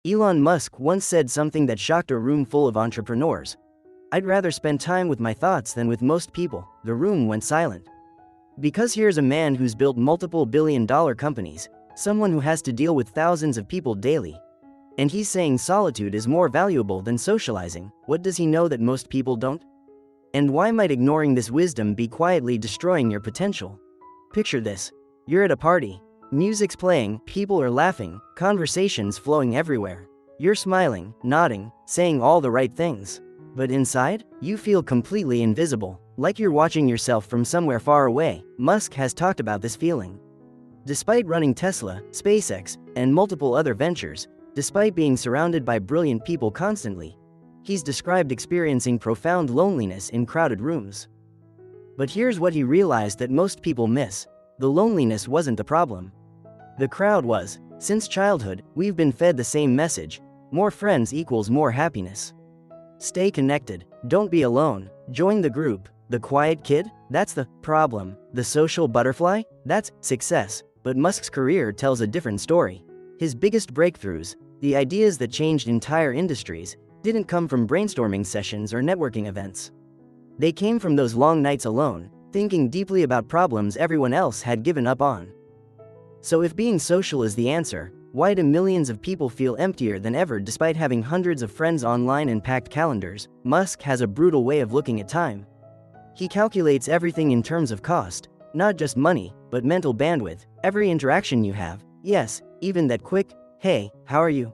Elon Musk once said something that shocked a room full of entrepreneurs. "I'd rather spend time with my thoughts than with most people." The room went silent. Because here's a man who's built multiple billion-dollar companies, someone who has to deal with thousands of people daily. And he's saying solitude is more valuable than socializing. What does he know that most people don't? And why might ignoring this wisdom be quietly destroying your potential? Picture this. You're at a party. Music's playing, people are laughing, conversations flowing everywhere. You're smiling, nodding, saying all the right things. But inside, you feel completely invisible, like you're watching yourself from somewhere far away. Musk has talked about this feeling. Despite running Tesla, SpaceX, and multiple other ventures, despite being surrounded by brilliant people constantly, he's described experiencing profound loneliness in crowded rooms. But here's what he realized that most people miss. The loneliness wasn't the problem. The crowd was. Since childhood, we've been fed the same message: more friends equals more happiness. Stay connected, don't be alone, join the group. The quiet kid? That's the problem. The social butterfly? That's success. But Musk's career tells a different story. His biggest breakthroughs, the ideas that changed entire industries, didn't come from brainstorming sessions or networking events. They came from those long nights alone, thinking deeply about problems everyone else had given up on. So if being social is the answer, why do millions of people feel emptier than ever despite having hundreds of friends online and packed calendars? Musk has a brutal way of looking at time. He calculates everything in terms of cost, not just money, but mental bandwidth. Every interaction you have, yes, even that quick, "Hey, how are you?"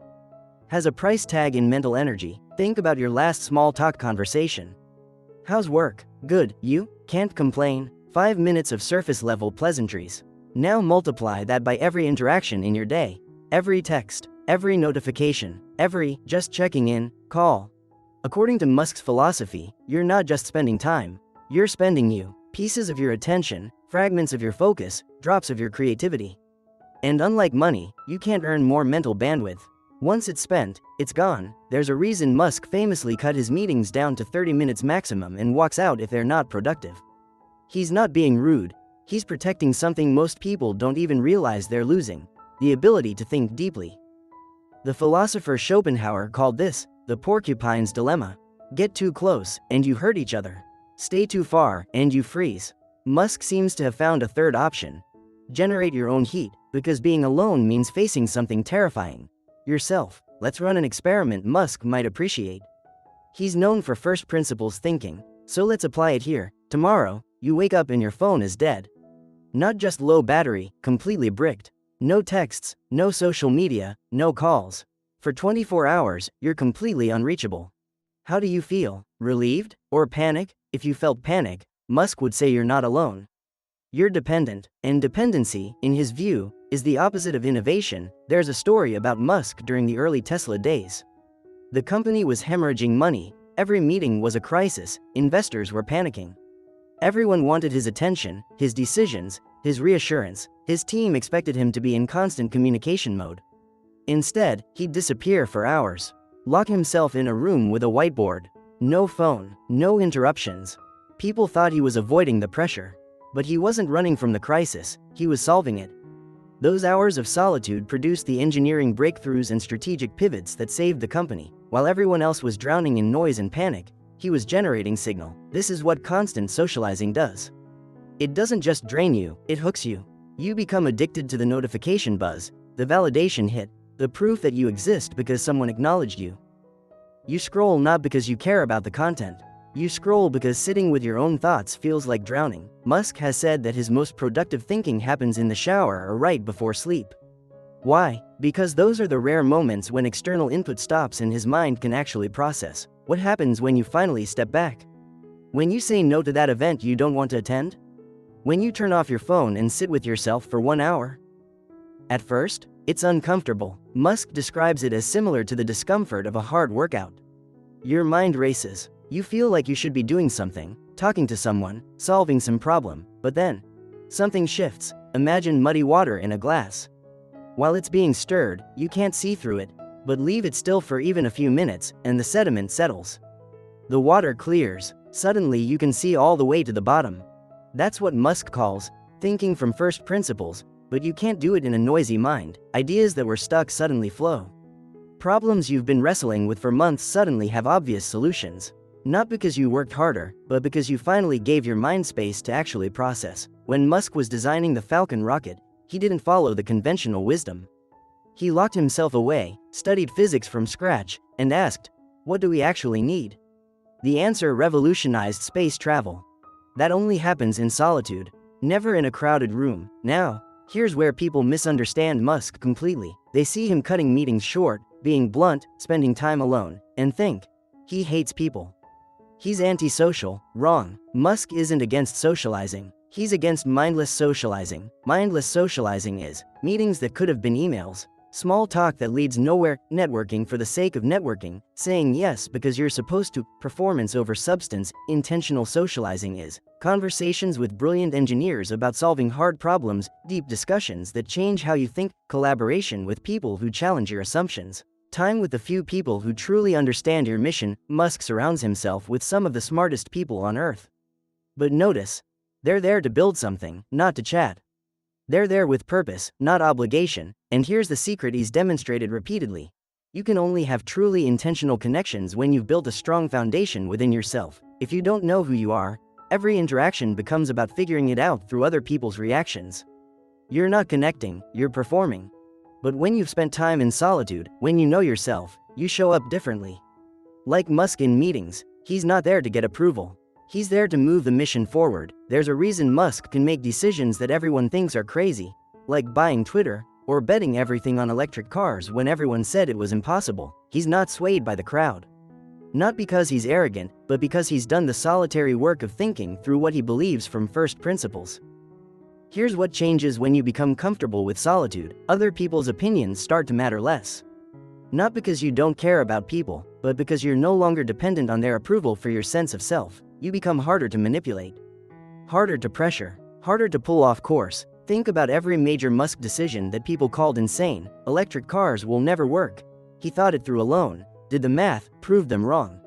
has a price tag in mental energy. Think about your last small talk conversation. "How's work?" "Good, you?" "Can't complain." 5 minutes of surface level pleasantries. Now multiply that by every interaction in your day. Every text, every notification, every "just checking in" call. According to Musk's philosophy, you're not just spending time, you're spending you. Pieces of your attention, fragments of your focus, drops of your creativity. And unlike money, you can't earn more mental bandwidth. Once it's spent, it's gone. There's a reason Musk famously cut his meetings down to 30 minutes maximum and walks out if they're not productive. He's not being rude. He's protecting something most people don't even realize they're losing: the ability to think deeply. The philosopher Schopenhauer called this the porcupine's dilemma. Get too close, and you hurt each other. Stay too far, and you freeze. Musk seems to have found a third option. Generate your own heat, because being alone means facing something terrifying: yourself. Let's run an experiment Musk might appreciate. He's known for first principles thinking, so let's apply it here. Tomorrow, you wake up and your phone is dead. Not just low battery, completely bricked. No texts, no social media, no calls. For 24 hours, you're completely unreachable. How do you feel? Relieved? Or panic? If you felt panic, Musk would say you're not alone. You're dependent, and dependency, in his view, is the opposite of innovation. There's a story about Musk during the early Tesla days. The company was hemorrhaging money, every meeting was a crisis, investors were panicking. Everyone wanted his attention, his decisions, his reassurance. His team expected him to be in constant communication mode. Instead, he'd disappear for hours. Lock himself in a room with a whiteboard. No phone, no interruptions. People thought he was avoiding the pressure. But he wasn't running from the crisis, he was solving it. Those hours of solitude produced the engineering breakthroughs and strategic pivots that saved the company. While everyone else was drowning in noise and panic, he was generating signal. This is what constant socializing does. It doesn't just drain you, it hooks you. You become addicted to the notification buzz, the validation hit, the proof that you exist because someone acknowledged you. You scroll not because you care about the content. You scroll because sitting with your own thoughts feels like drowning. Musk has said that his most productive thinking happens in the shower or right before sleep. Why? Because those are the rare moments when external input stops and his mind can actually process. What happens when you finally step back? When you say no to that event you don't want to attend? When you turn off your phone and sit with yourself for 1 hour? At first, it's uncomfortable. Musk describes it as similar to the discomfort of a hard workout. Your mind races. You feel like you should be doing something, talking to someone, solving some problem, but then something shifts. Imagine muddy water in a glass. While it's being stirred, you can't see through it, but leave it still for even a few minutes, and the sediment settles. The water clears. Suddenly you can see all the way to the bottom. That's what Musk calls thinking from first principles, but you can't do it in a noisy mind. Ideas that were stuck suddenly flow. Problems you've been wrestling with for months suddenly have obvious solutions. Not because you worked harder, but because you finally gave your mind space to actually process. When Musk was designing the Falcon rocket, he didn't follow the conventional wisdom. He locked himself away, studied physics from scratch, and asked, what do we actually need? The answer revolutionized space travel. That only happens in solitude, never in a crowded room. Now, here's where people misunderstand Musk completely. They see him cutting meetings short, being blunt, spending time alone, and think, he hates people. He's antisocial. Wrong. Musk isn't against socializing. He's against mindless socializing. Mindless socializing is meetings that could have been emails, small talk that leads nowhere, networking for the sake of networking, saying yes because you're supposed to, performance over substance. Intentional socializing is conversations with brilliant engineers about solving hard problems, deep discussions that change how you think, collaboration with people who challenge your assumptions. Time with the few people who truly understand your mission. Musk surrounds himself with some of the smartest people on Earth. But notice, they're there to build something, not to chat. They're there with purpose, not obligation, and here's the secret he's demonstrated repeatedly. You can only have truly intentional connections when you've built a strong foundation within yourself. If you don't know who you are, every interaction becomes about figuring it out through other people's reactions. You're not connecting, you're performing. But when you've spent time in solitude, when you know yourself, you show up differently. Like Musk in meetings, he's not there to get approval. He's there to move the mission forward. There's a reason Musk can make decisions that everyone thinks are crazy, like buying Twitter, or betting everything on electric cars when everyone said it was impossible. He's not swayed by the crowd. Not because he's arrogant, but because he's done the solitary work of thinking through what he believes from first principles. Here's what changes when you become comfortable with solitude. Other people's opinions start to matter less. Not because you don't care about people, but because you're no longer dependent on their approval for your sense of self. You become harder to manipulate, harder to pressure, harder to pull off course. Think about every major Musk decision that people called insane. Electric cars will never work. He thought it through alone, did the math, proved them wrong.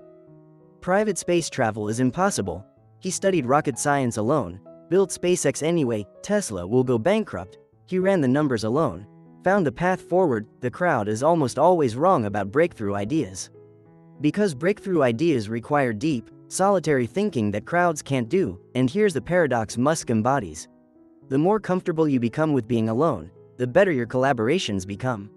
Private space travel is impossible. He studied rocket science alone. Built SpaceX anyway. Tesla will go bankrupt. He ran the numbers alone. Found the path forward. The crowd is almost always wrong about breakthrough ideas. Because breakthrough ideas require deep, solitary thinking that crowds can't do, and here's the paradox Musk embodies. The more comfortable you become with being alone, the better your collaborations become.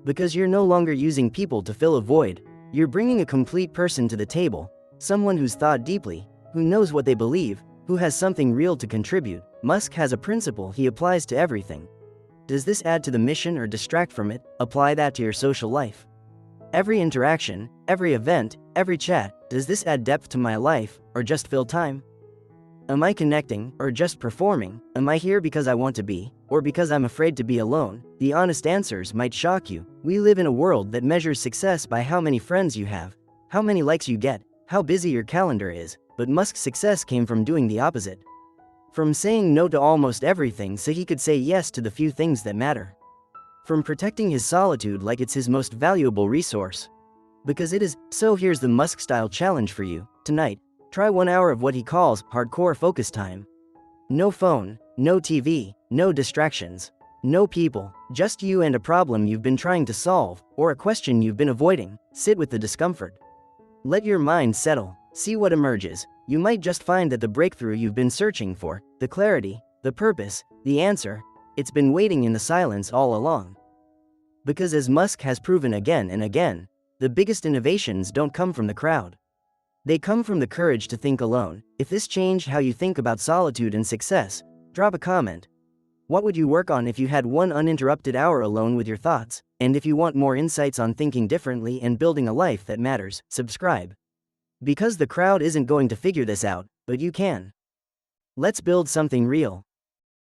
Because you're no longer using people to fill a void, you're bringing a complete person to the table, someone who's thought deeply, who knows what they believe, who has something real to contribute. Musk has a principle he applies to everything. Does this add to the mission or distract from it? Apply that to your social life. Every interaction, every event, every chat, does this add depth to my life, or just fill time? Am I connecting, or just performing? Am I here because I want to be, or because I'm afraid to be alone? The honest answers might shock you. We live in a world that measures success by how many friends you have, how many likes you get, how busy your calendar is. But Musk's success came from doing the opposite. From saying no to almost everything so he could say yes to the few things that matter. From protecting his solitude like it's his most valuable resource. Because it is. So here's the Musk-style challenge for you. Tonight, try 1 hour of what he calls hardcore focus time. No phone, no TV, no distractions, no people, just you and a problem you've been trying to solve, or a question you've been avoiding. Sit with the discomfort. Let your mind settle. See what emerges. You might just find that the breakthrough you've been searching for, the clarity, the purpose, the answer, it's been waiting in the silence all along. Because as Musk has proven again and again, the biggest innovations don't come from the crowd. They come from the courage to think alone. If this changed how you think about solitude and success, drop a comment. What would you work on if you had 1 uninterrupted hour alone with your thoughts? And if you want more insights on thinking differently and building a life that matters, subscribe. Because the crowd isn't going to figure this out, but you can. Let's build something real.